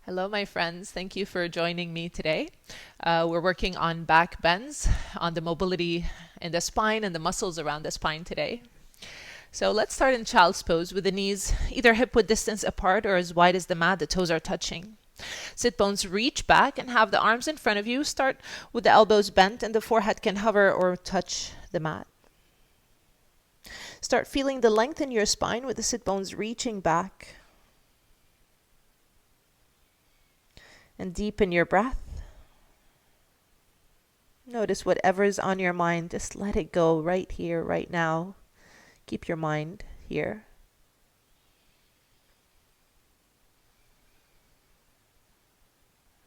Hello, my friends. Thank you for joining me today. We're working on back bends, on the mobility in the spine and the muscles around the spine today. So let's start in child's pose with the knees either hip width distance apart or as wide as the mat. The toes are touching. Sit bones reach back and have the arms in front of you. Start with the elbows bent and the forehead can hover or touch the mat. Start feeling the length in your spine with the sit bones reaching back. And deepen your breath. Notice whatever's on your mind, just let it go right here, right now. Keep your mind here.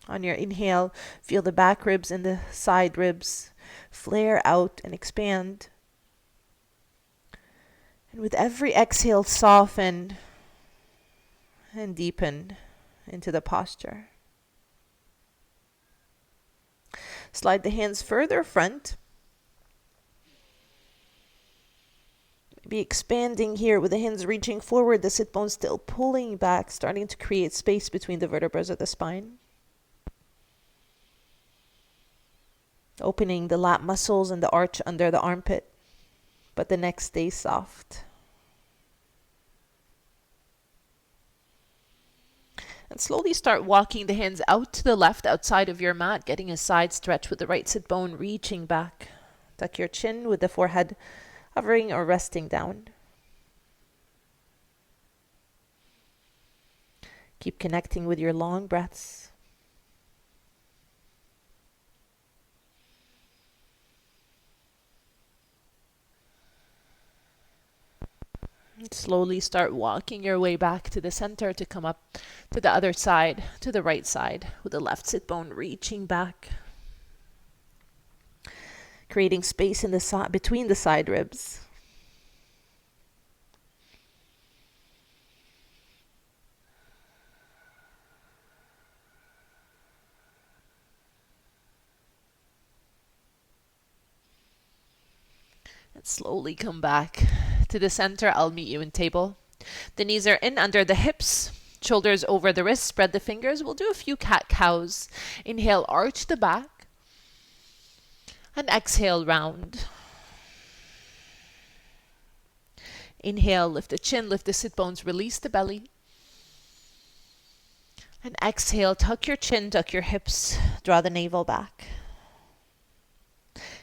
On your inhale, feel the back ribs and the side ribs flare out and expand. And with every exhale, soften and deepen into the posture. Slide the hands further front. Maybe expanding here with the hands reaching forward, the sit bones still pulling back, starting to create space between the vertebrae of the spine. Opening the lat muscles and the arch under the armpit, but the neck stays soft. And slowly start walking the hands out to the left outside of your mat, getting a side stretch with the right sit bone reaching back. Tuck your chin with the forehead hovering or resting down. Keep connecting with your long breaths. Slowly start walking your way back to the center to come up to the other side, to the right side, with the left sit bone reaching back. Creating space in the between the side ribs. And slowly come back to the center. I'll meet you in table. The knees are in under the hips, shoulders over the wrists, spread the fingers. We'll do a few cat-cows. Inhale, arch the back. And exhale, round. Inhale, lift the chin, lift the sit bones, release the belly. And exhale, tuck your chin, tuck your hips, draw the navel back.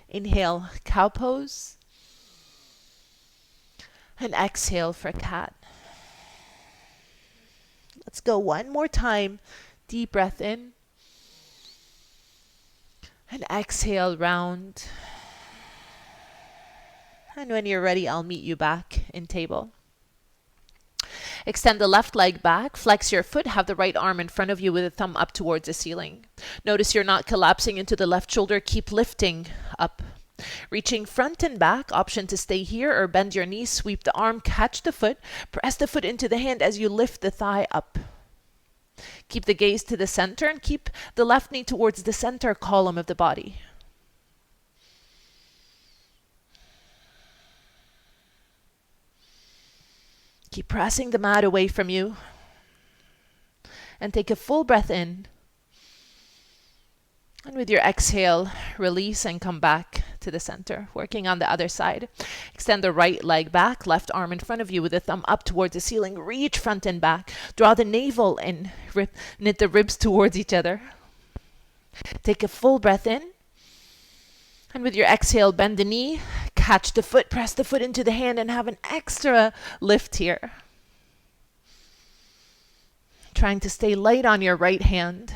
Inhale, cow pose. And exhale for cat. Let's go one more time. Deep breath in. And exhale, round. And when you're ready, I'll meet you back in table. Extend the left leg back, flex your foot, have the right arm in front of you with a thumb up towards the ceiling. Notice you're not collapsing into the left shoulder, keep lifting up. Reaching front and back, option to stay here or bend your knees, sweep the arm, catch the foot, press the foot into the hand as you lift the thigh up. Keep the gaze to the center and keep the left knee towards the center column of the body. Keep pressing the mat away from you. And take a full breath in. And with your exhale, release and come back to the center, working on the other side. Extend the right leg back, left arm in front of you with the thumb up towards the ceiling. Reach front and back. Draw the navel in. Knit the ribs towards each other. Take a full breath in. And with your exhale, bend the knee, catch the foot, press the foot into the hand and have an extra lift here. Trying to stay light on your right hand.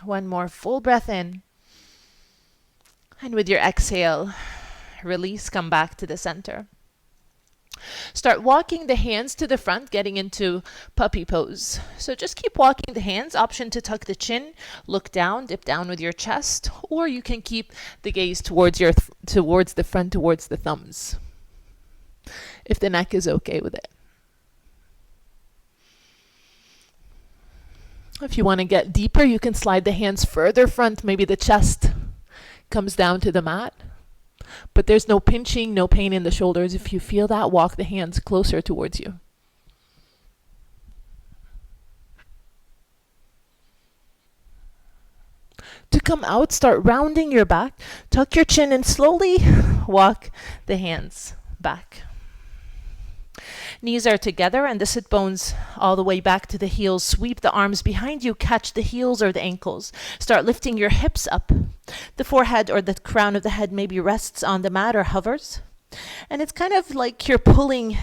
One more full breath in. And with your exhale, release, come back to the center. Start walking the hands to the front, getting into puppy pose. So just keep walking the hands. Option to tuck the chin, look down, dip down with your chest, or you can keep the gaze towards the front, towards the thumbs, if the neck is okay with it. If you want to get deeper, you can slide the hands further front. Maybe the chest comes down to the mat. But there's no pinching, no pain in the shoulders. If you feel that, walk the hands closer towards you. To come out, start rounding your back. Tuck your chin and slowly walk the hands back. Knees are together and the sit bones all the way back to the heels. Sweep the arms behind you. Catch the heels or the ankles. Start lifting your hips up. The forehead or the crown of the head maybe rests on the mat or hovers. And it's kind of like you're pulling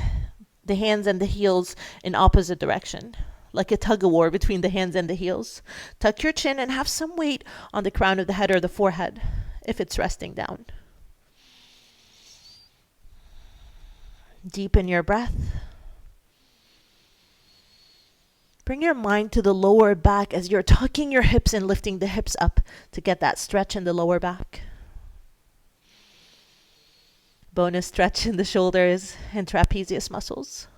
the hands and the heels in opposite direction, like a tug-of-war between the hands and the heels. Tuck your chin and have some weight on the crown of the head or the forehead if it's resting down. Deepen your breath. Bring your mind to the lower back as you're tucking your hips and lifting the hips up to get that stretch in the lower back. Bonus stretch in the shoulders and trapezius muscles.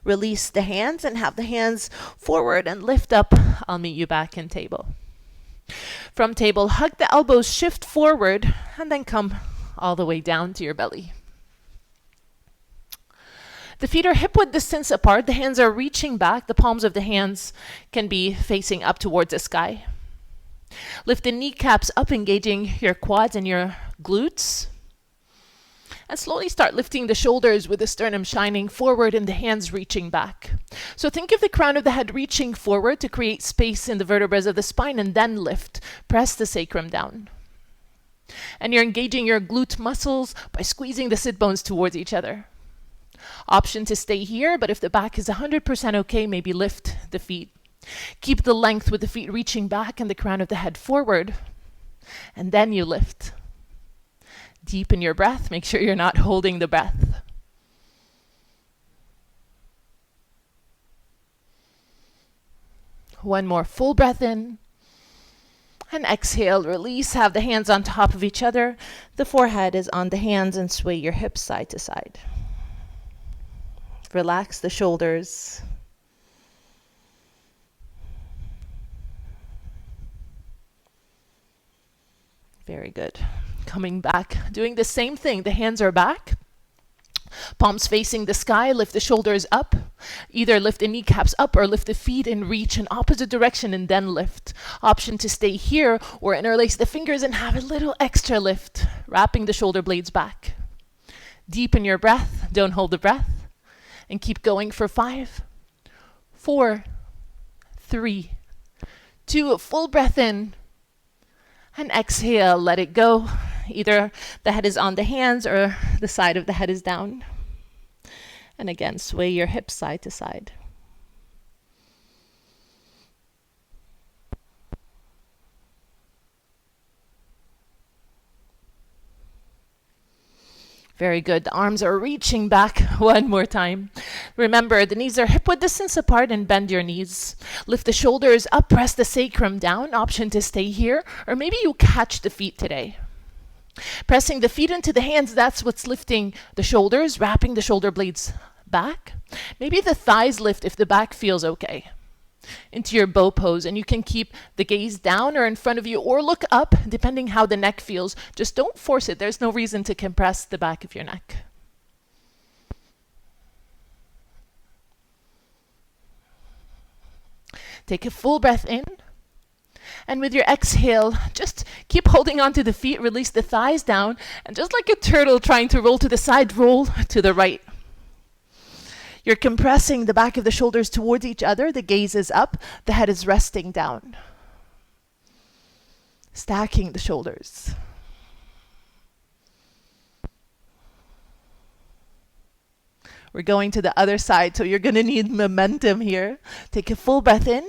Release the hands and have the hands forward and lift up. I'll meet you back in table. From table, hug the elbows, shift forward, and then come all the way down to your belly. The feet are hip-width distance apart. The hands are reaching back. The palms of the hands can be facing up towards the sky. Lift the kneecaps up, engaging your quads and your glutes. And slowly start lifting the shoulders with the sternum shining forward and the hands reaching back. So think of the crown of the head reaching forward to create space in the vertebrae of the spine, and then lift. Press the sacrum down. And you're engaging your glute muscles by squeezing the sit bones towards each other. Option to stay here, but if the back is 100% okay, maybe lift the feet. Keep the length with the feet reaching back and the crown of the head forward. And then you lift. Deepen your breath. Make sure you're not holding the breath. One more full breath in. And exhale, release. Have the hands on top of each other. The forehead is on the hands and sway your hips side to side. Relax the shoulders. Very good. Coming back, doing the same thing. The hands are back. Palms facing the sky. Lift the shoulders up. Either lift the kneecaps up or lift the feet and reach in opposite direction and then lift. Option to stay here or interlace the fingers and have a little extra lift, wrapping the shoulder blades back. Deepen your breath. Don't hold the breath. And keep going for 5, 4, 3, 2. Full breath in. And exhale, let it go. Either the head is on the hands or the side of the head is down. And again, sway your hips side to side. Very good. The arms are reaching back. One more time. Remember, the knees are hip-width distance apart and bend your knees. Lift the shoulders up, press the sacrum down. Option to stay here, or maybe you catch the feet today. Pressing the feet into the hands, that's what's lifting the shoulders, wrapping the shoulder blades back. Maybe the thighs lift if the back feels okay. Into your bow pose, and you can keep the gaze down or in front of you or look up depending how the neck feels. Just don't force it. There's no reason to compress the back of your neck. Take a full breath in, and with your exhale, just keep holding on to the feet. Release the thighs down, and just like a turtle trying to roll to the side, roll to the right. You're compressing the back of the shoulders towards each other. The gaze is up. The head is resting down. Stacking the shoulders. We're going to the other side, so you're going to need momentum here. Take a full breath in.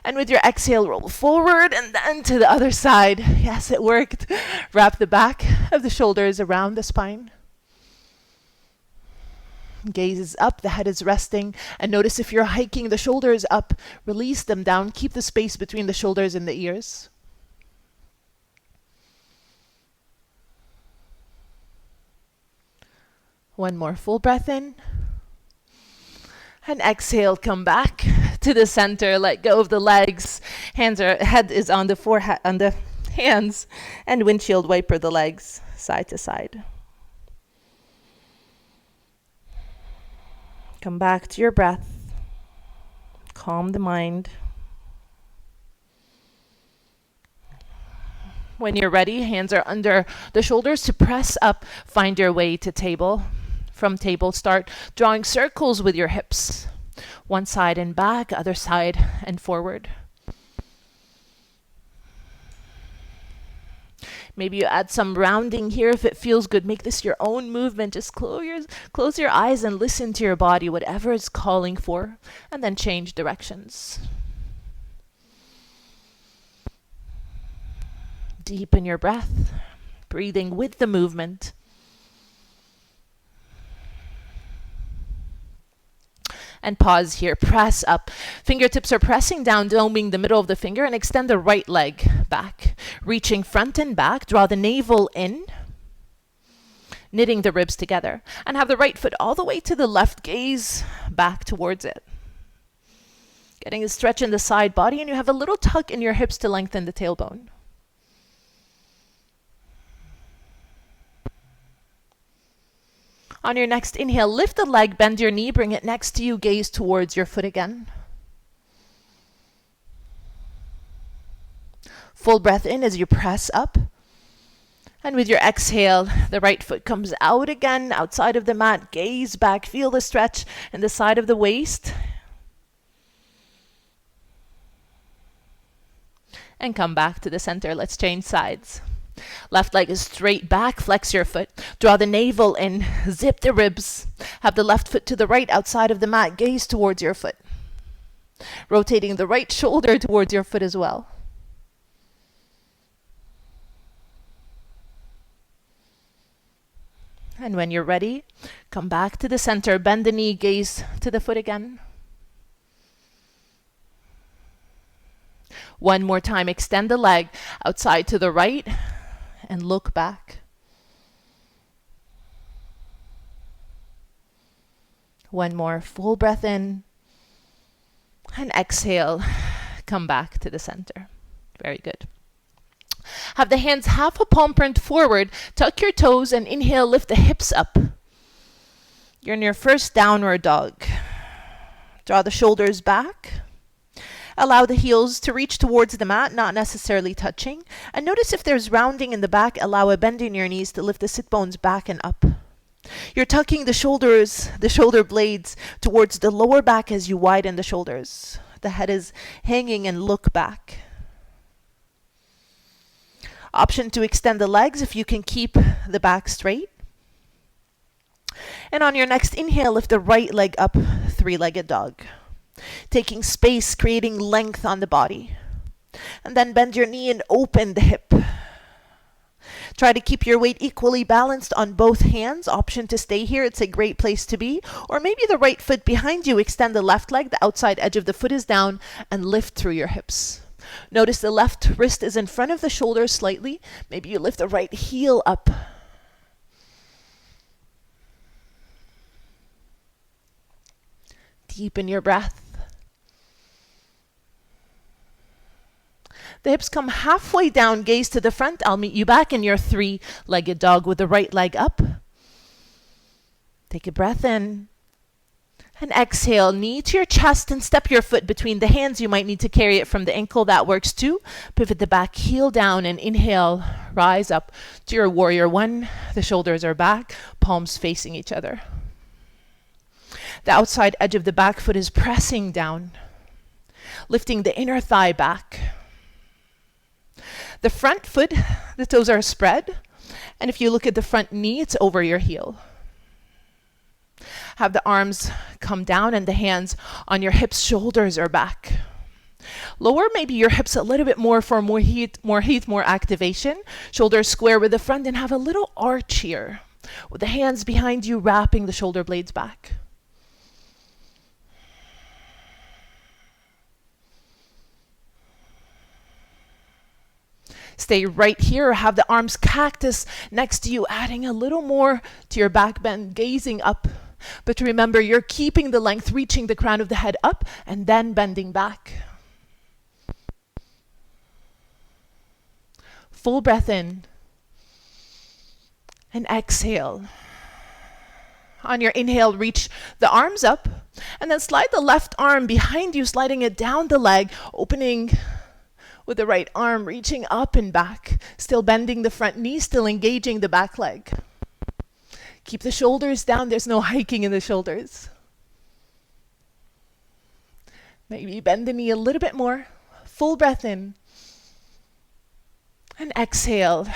And with your exhale, roll forward and then to the other side. Yes, it worked. Wrap the back of the shoulders around the spine. Gaze is up, the head is resting, and notice if you're hiking the shoulders up, release them down, keep the space between the shoulders and the ears. One more full breath in. And exhale, come back to the center. Let go of the legs. Head is on the forehead, on the hands, and windshield wiper the legs side to side. Come back to your breath. Calm the mind. When you're ready, hands are under the shoulders to press up. Find your way to table. From table, start drawing circles with your hips. One side and back, other side and forward. Maybe you add some rounding here if it feels good. Make this your own movement. Just close your eyes and listen to your body, whatever it's calling for, and then change directions. Deepen your breath, breathing with the movement. And pause here. Press up. Fingertips are pressing down, doming the middle of the finger, and extend the right leg back. Reaching front and back. Draw the navel in, knitting the ribs together. And have the right foot all the way to the left, gaze back towards it. Getting a stretch in the side body, and you have a little tuck in your hips to lengthen the tailbone. On your next inhale, lift the leg, bend your knee, bring it next to you, gaze towards your foot again. Full breath in as you press up. And with your exhale, the right foot comes out again, outside of the mat, gaze back, feel the stretch in the side of the waist. And come back to the center. Let's change sides. Left leg is straight back, flex your foot. Draw the navel in, zip the ribs. Have the left foot to the right outside of the mat, gaze towards your foot. Rotating the right shoulder towards your foot as well. And when you're ready, come back to the center, bend the knee, gaze to the foot again. One more time, extend the leg outside to the right and look back. One more full breath in and exhale. Come back to the center. Very good. Have the hands half a palm print forward. Tuck your toes and inhale, lift the hips up. You're in your first downward dog. Draw the shoulders back. Allow the heels to reach towards the mat, not necessarily touching. And notice if there's rounding in the back, allow a bend in your knees to lift the sit bones back and up. You're tucking the shoulders, the shoulder blades towards the lower back as you widen the shoulders. The head is hanging and look back. Option to extend the legs if you can keep the back straight. And on your next inhale, lift the right leg up, three-legged dog. Taking space, creating length on the body. And then bend your knee and open the hip. Try to keep your weight equally balanced on both hands. Option to stay here, it's a great place to be. Or maybe the right foot behind you, extend the left leg, the outside edge of the foot is down, and lift through your hips. Notice the left wrist is in front of the shoulder slightly. Maybe you lift the right heel up. Deepen your breath. The hips come halfway down, gaze to the front. I'll meet you back in your three-legged dog with the right leg up. Take a breath in. And exhale, knee to your chest and step your foot between the hands. You might need to carry it from the ankle. That works too. Pivot the back heel down and inhale. Rise up to your warrior one. The shoulders are back, palms facing each other. The outside edge of the back foot is pressing down, lifting the inner thigh back. The front foot, the toes are spread. And if you look at the front knee, it's over your heel. Have the arms come down and the hands on your hips, shoulders are back. Lower maybe your hips a little bit more for more heat, more activation. Shoulders square with the front and have a little arch here with the hands behind you wrapping the shoulder blades back. Stay right here. Have the arms cactus next to you, adding a little more to your back bend, gazing up But remember, you're keeping the length, reaching the crown of the head up, and then bending back. Full breath in. And exhale. On your inhale, reach the arms up, and then slide the left arm behind you, sliding it down the leg, opening with the right arm, reaching up and back, still bending the front knee, still engaging the back leg. Keep the shoulders down. There's no hiking in the shoulders. Maybe bend the knee a little bit more. Full breath in. And exhale.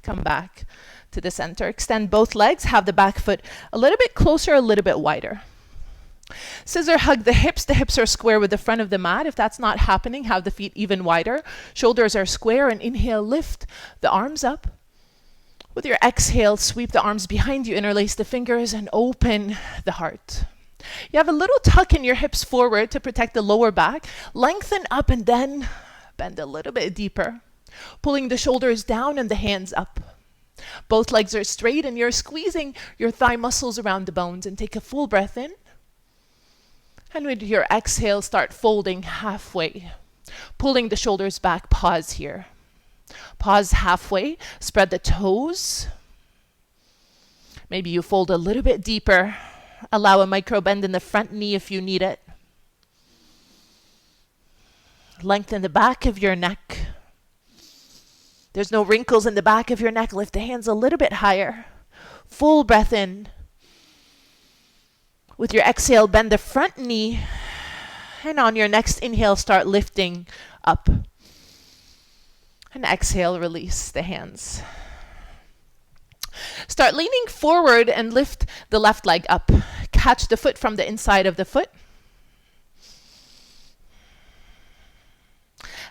Come back to the center. Extend both legs. Have the back foot a little bit closer, a little bit wider. Scissor hug the hips. The hips are square with the front of the mat. If that's not happening, have the feet even wider. Shoulders are square, and inhale, lift the arms up. With your exhale, sweep the arms behind you, interlace the fingers, and open the heart. You have a little tuck in your hips forward to protect the lower back. Lengthen up and then bend a little bit deeper. Pulling the shoulders down and the hands up. Both legs are straight, and you're squeezing your thigh muscles around the bones. And take a full breath in. And with your exhale, start folding halfway. Pulling the shoulders back, pause here. Pause halfway, spread the toes. Maybe you fold a little bit deeper. Allow a micro bend in the front knee if you need it. Lengthen the back of your neck. There's no wrinkles in the back of your neck. Lift the hands a little bit higher. Full breath in. With your exhale, bend the front knee. And on your next inhale, start lifting up. And exhale, release the hands. Start leaning forward and lift the left leg up. Catch the foot from the inside of the foot.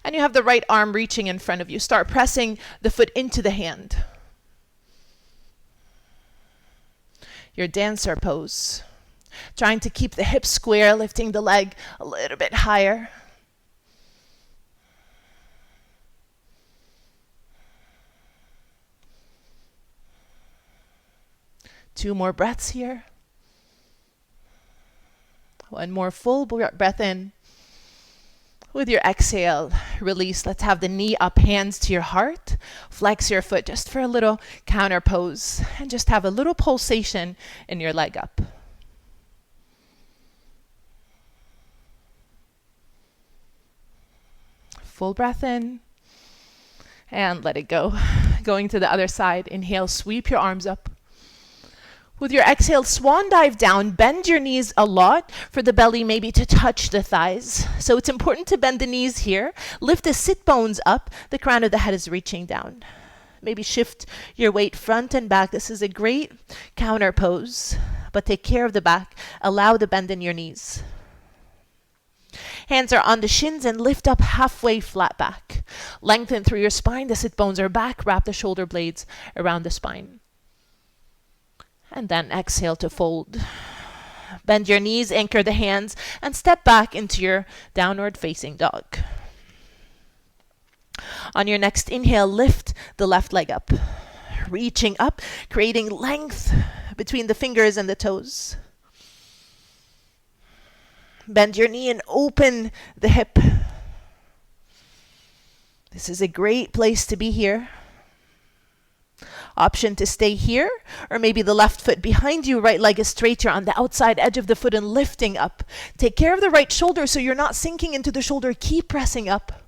And you have the right arm reaching in front of you. Start pressing the foot into the hand. Your dancer pose. Trying to keep the hips square, lifting the leg a little bit higher. Two more breaths here. One more full breath in. With your exhale, release. Let's have the knee up, hands to your heart. Flex your foot just for a little counter pose. And just have a little pulsation in your leg up. Full breath in. And let it go. Going to the other side. Inhale, sweep your arms up. With your exhale, swan dive down. Bend your knees a lot for the belly maybe to touch the thighs. So it's important to bend the knees here. Lift the sit bones up. The crown of the head is reaching down. Maybe shift your weight front and back. This is a great counter pose. But take care of the back. Allow the bend in your knees. Hands are on the shins and lift up halfway flat back. Lengthen through your spine. The sit bones are back. Wrap the shoulder blades around the spine. And then exhale to fold. Bend your knees, anchor the hands, and step back into your downward facing dog. On your next inhale, lift the left leg up. Reaching up, creating length between the fingers and the toes. Bend your knee and open the hip. This is a great place to be here. Option to stay here, or maybe the left foot behind you, right leg is straight. You're on the outside edge of the foot and lifting up. Take care of the right shoulder so you're not sinking into the shoulder. Keep pressing up.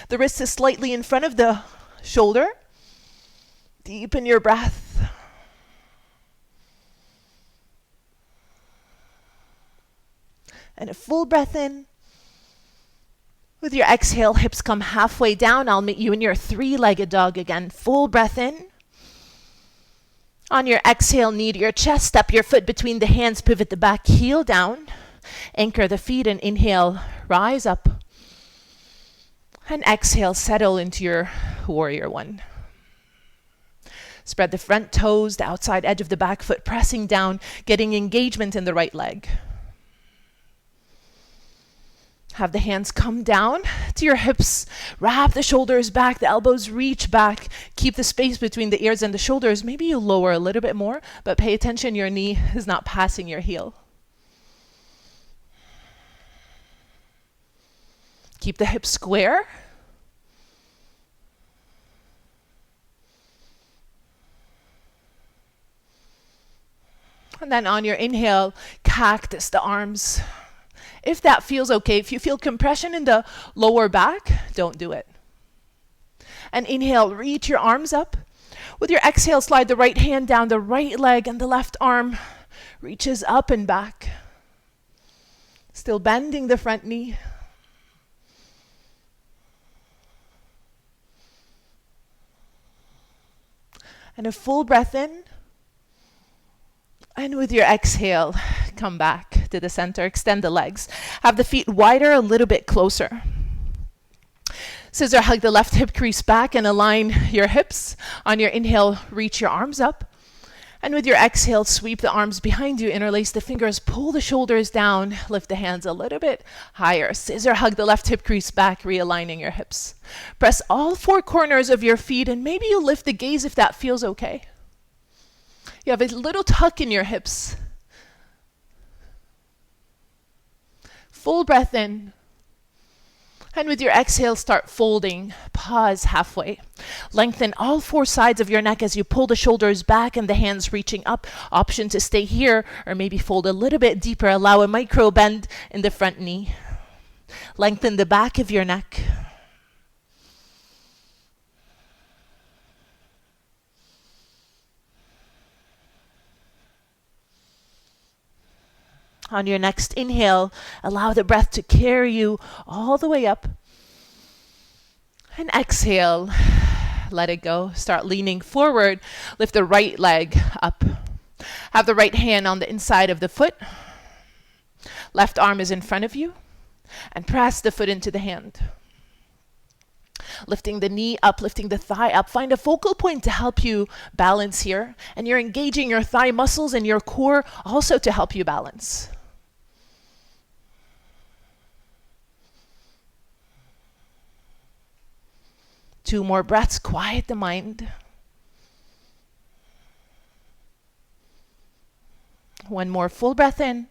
The wrist is slightly in front of the shoulder. Deepen your breath. And a full breath in. With your exhale, hips come halfway down. I'll meet you in your three-legged dog again. Full breath in. On your exhale, knee to your chest, step your foot between the hands, pivot the back heel down. Anchor the feet and inhale, rise up. And exhale, settle into your warrior one. Spread the front toes, the outside edge of the back foot pressing down, getting engagement in the right leg. Have the hands come down to your hips. Wrap the shoulders back. The elbows reach back. Keep the space between the ears and the shoulders. Maybe you lower a little bit more, but pay attention your knee is not passing your heel. Keep the hips square. And then on your inhale, cactus the arms. If that feels okay, if you feel compression in the lower back, don't do it. And inhale, reach your arms up. With your exhale, slide the right hand down the right leg and the left arm reaches up and back. Still bending the front knee. And a full breath in. And with your exhale, come back to the center. Extend the legs. Have the feet wider, a little bit closer. Scissor hug the left hip crease back and align your hips. On your inhale, reach your arms up. And with your exhale, sweep the arms behind you. Interlace the fingers. Pull the shoulders down. Lift the hands a little bit higher. Scissor hug the left hip crease back, realigning your hips. Press all four corners of your feet, and maybe you lift the gaze if that feels okay. You have a little tuck in your hips. Full breath in. And with your exhale, start folding. Pause halfway. Lengthen all four sides of your neck as you pull the shoulders back and the hands reaching up. Option to stay here or maybe fold a little bit deeper. Allow a micro bend in the front knee. Lengthen the back of your neck. On your next inhale, allow the breath to carry you all the way up. And exhale, let it go. Start leaning forward. Lift the right leg up. Have the right hand on the inside of the foot. Left arm is in front of you. And press the foot into the hand. Lifting the knee up, lifting the thigh up. Find a focal point to help you balance here. And you're engaging your thigh muscles and your core also to help you balance. Two more breaths, quiet the mind. One more full breath in.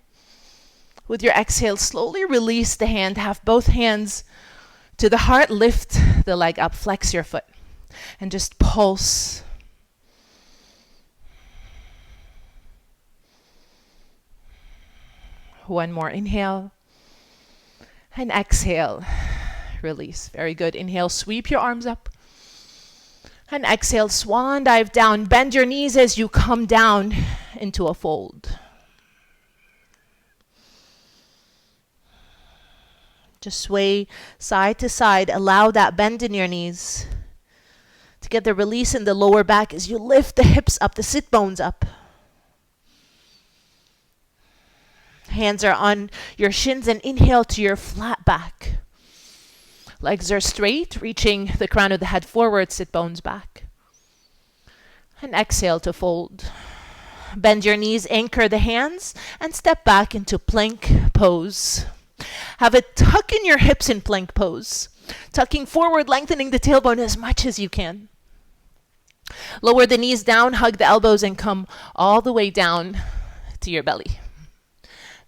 With your exhale, slowly release the hand. Have both hands to the heart. Lift the leg up, flex your foot, and just pulse. One more inhale. And exhale. Release. Very good. Inhale, sweep your arms up. And exhale, swan dive down. Bend your knees as you come down into a fold. Just sway side to side. Allow that bend in your knees to get the release in the lower back as you lift the hips up, the sit bones up. Hands are on your shins and inhale to your flat back. Legs are straight, reaching the crown of the head forward, sit bones back. And exhale to fold. Bend your knees, anchor the hands, and step back into plank pose. Have a tuck in your hips in plank pose. Tucking forward, lengthening the tailbone as much as you can. Lower the knees down, hug the elbows, and come all the way down to your belly.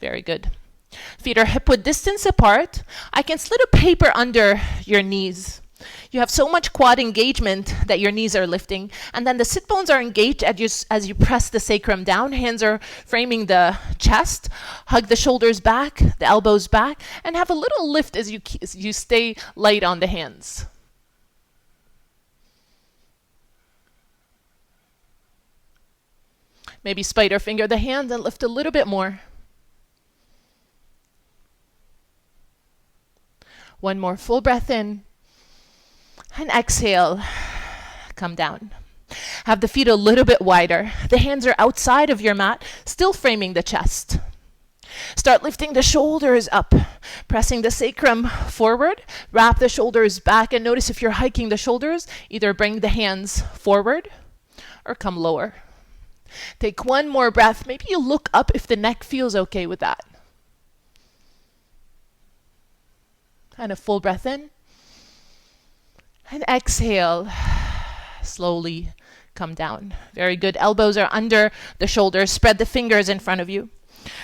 Very good. Feet are hip-width distance apart. I can slid a paper under your knees. You have so much quad engagement that your knees are lifting. And then the sit bones are engaged as you press the sacrum down. Hands are framing the chest. Hug the shoulders back, the elbows back, and have a little lift as you stay light on the hands. Maybe spider finger the hands and lift a little bit more. One more full breath in. And exhale, come down. Have the feet a little bit wider. The hands are outside of your mat, still framing the chest. Start lifting the shoulders up, pressing the sacrum forward. Wrap the shoulders back, and notice if you're hiking the shoulders, either bring the hands forward or come lower. Take one more breath. Maybe you look up if the neck feels okay with that. And a full breath in. And exhale. Slowly come down. Very good. Elbows are under the shoulders. Spread the fingers in front of you.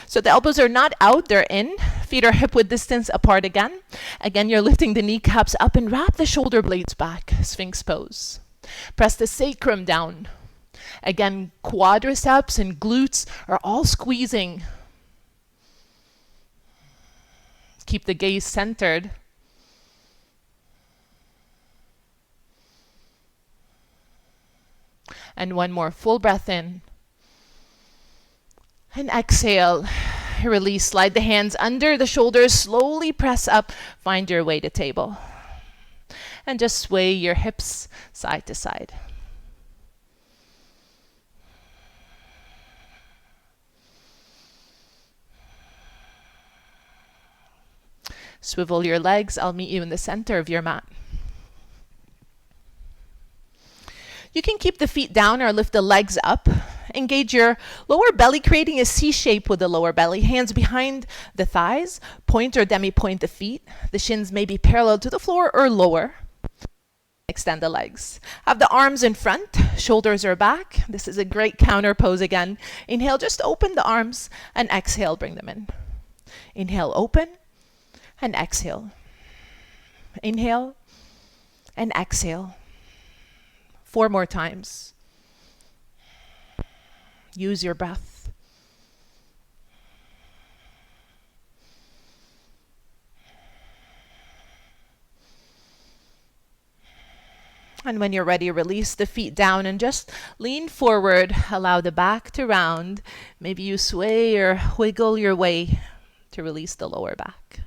So the elbows are not out, they're in. Feet are hip width distance apart again. Again, you're lifting the kneecaps up and wrap the shoulder blades back. Sphinx pose. Press the sacrum down. Again, quadriceps and glutes are all squeezing. Keep the gaze centered. And one more full breath in. And exhale. Release. Slide the hands under the shoulders. Slowly press up. Find your way to table. And just sway your hips side to side. Swivel your legs. I'll meet you in the center of your mat. You can keep the feet down or lift the legs up. Engage your lower belly, creating a C shape with the lower belly. Hands behind the thighs. Point or demi-point the feet. The shins may be parallel to the floor or lower. Extend the legs. Have the arms in front. Shoulders are back. This is a great counter pose again. Inhale, just open the arms, and exhale, bring them in. Inhale, open, and exhale. Inhale, and exhale. 4 more times. Use your breath. And when you're ready, release the feet down and just lean forward. Allow the back to round. Maybe you sway or wiggle your way to release the lower back.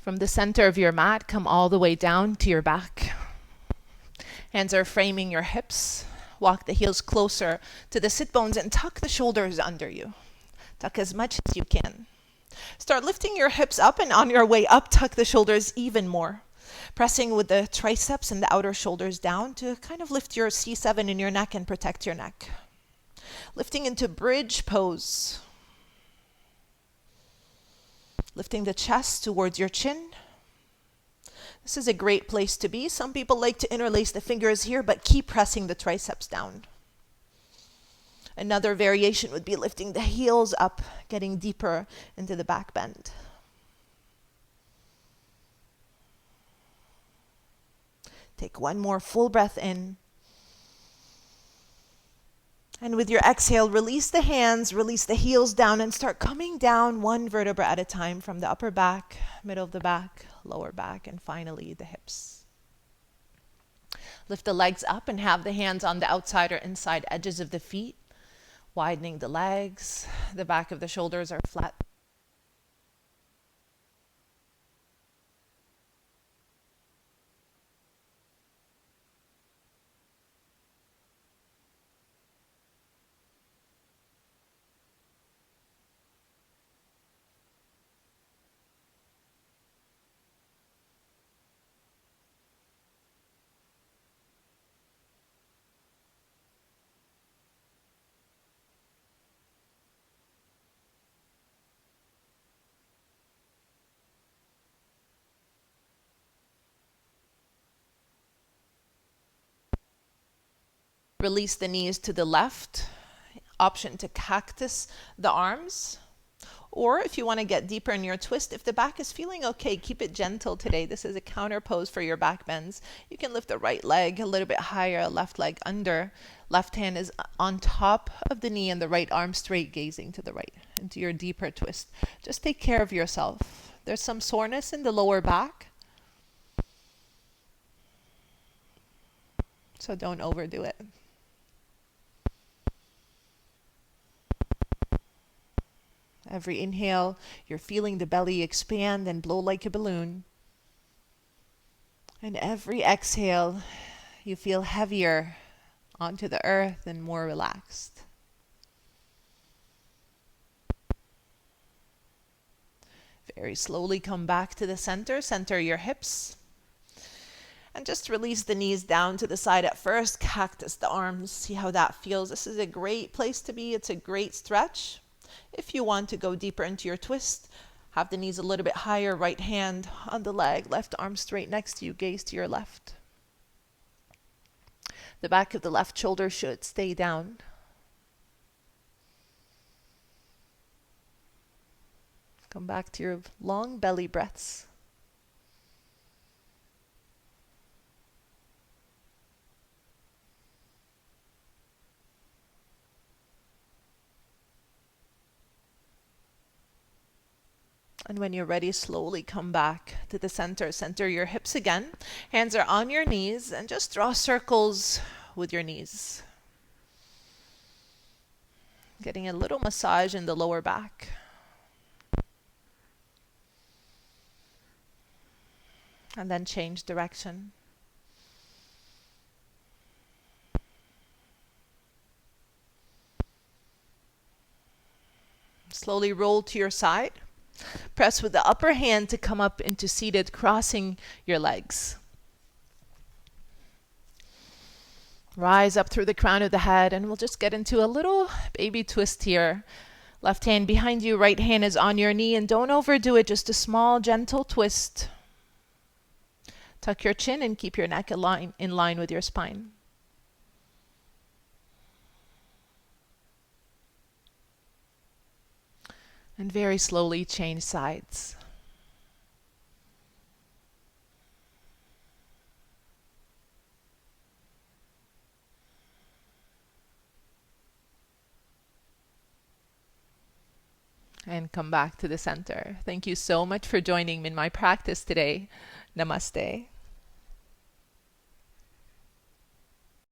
From the center of your mat, come all the way down to your back. Hands are framing your hips. Walk the heels closer to the sit bones and tuck the shoulders under you. Tuck as much as you can. Start lifting your hips up, and on your way up, tuck the shoulders even more. Pressing with the triceps and the outer shoulders down to kind of lift your C7 in your neck and protect your neck. Lifting into bridge pose. Lifting the chest towards your chin. This is a great place to be. Some people like to interlace the fingers here, but keep pressing the triceps down. Another variation would be lifting the heels up, getting deeper into the back bend. Take one more full breath in. And with your exhale, release the hands, release the heels down, and start coming down one vertebra at a time from the upper back, middle of the back, lower back, and finally the hips. Lift the legs up and have the hands on the outside or inside edges of the feet, widening the legs. The back of the shoulders are flat. Release the knees to the left. Option to cactus the arms. Or if you want to get deeper in your twist, if the back is feeling okay, keep it gentle today. This is a counter pose for your back bends. You can lift the right leg a little bit higher, left leg under. Left hand is on top of the knee and the right arm straight, gazing to the right into your deeper twist. Just take care of yourself. There's some soreness in the lower back, so don't overdo it. Every inhale, you're feeling the belly expand and blow like a balloon. And every exhale, you feel heavier onto the earth and more relaxed. Very slowly come back to the center. Center your hips. And And just release the knees down to the side at first. Cactus the arms. See how that feels. This is a great place to be. It's a great stretch. If you want to go deeper into your twist, have the knees a little bit higher. Right hand on the leg. Left arm straight next to you. Gaze to your left. The back of the left shoulder should stay down. Come back to your long belly breaths. And when you're ready, slowly come back to the center. Center your hips again. Hands are on your knees and just draw circles with your knees. Getting a little massage in the lower back. And then change direction. Slowly roll to your side. Press with the upper hand to come up into seated, crossing your legs. Rise up through the crown of the head, and we'll just get into a little baby twist here. Left hand behind you, right hand is on your knee, and don't overdo it, just a small, gentle twist. Tuck your chin and keep your neck in line with your spine. And very slowly change sides. And come back to the center. Thank you so much for joining me in my practice today. Namaste.